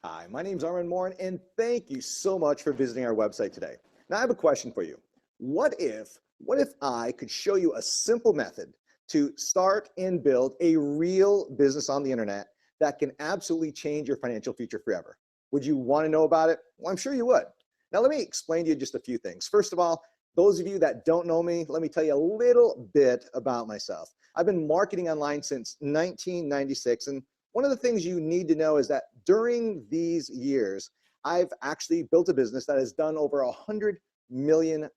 Hi, my name is Armin Morin, and thank you so much for visiting our website today. Now, I have a question for you. What if I could show you a simple method to start and build a real business on the internet that can absolutely change your financial future forever? Would you want to know about it? Well, I'm sure you would. Now, let me explain to you just a few things. First of all, those of you that don't know me, let me tell you a little bit about myself. I've been marketing online since 1996, and one of the things you need to know is that during these years, I've actually built a business that has done over $100 million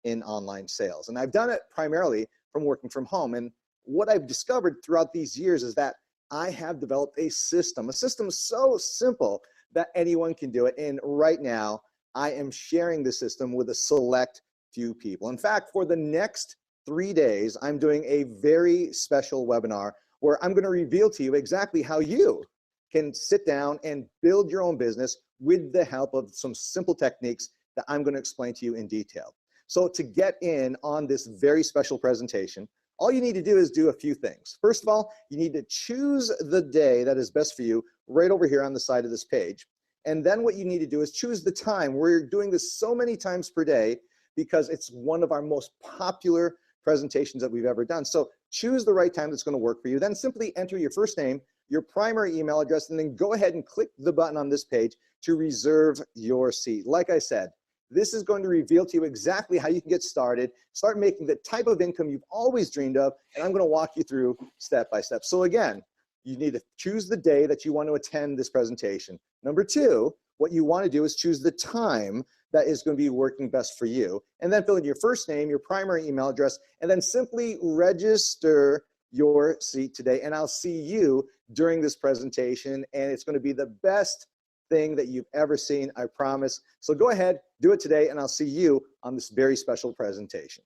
in online sales. And I've done it primarily from working from home. And what I've discovered throughout these years is that I have developed a system so simple that anyone can do it. And right now, I am sharing the system with a select few people. In fact, for the next 3 days, I'm doing a very special webinar where I'm going to reveal to you exactly how you can sit down and build your own business with the help of some simple techniques that I'm going to explain to you in detail. So to get in on this very special presentation, all you need to do is do a few things. First of all, you need to choose the day that is best for you right over here on the side of this page. And then what you need to do is choose the time. We're doing this so many times per day because it's one of our most popular presentations that we've ever done. So choose the right time that's going to work for you. Then simply enter your first name, your primary email address, and then go ahead and click the button on this page to reserve your seat. Like I said, this is going to reveal to you exactly how you can get started, start making the type of income you've always dreamed of, and I'm going to walk you through step by step. So again, you need to choose the day that you want to attend this presentation. Number two, what you want to do is choose the time that is going to be working best for you. And then fill in your first name, your primary email address, and then simply register your seat today. And I'll see you during this presentation. And it's going to be the best thing that you've ever seen, I promise. So go ahead, do it today, and I'll see you on this very special presentation.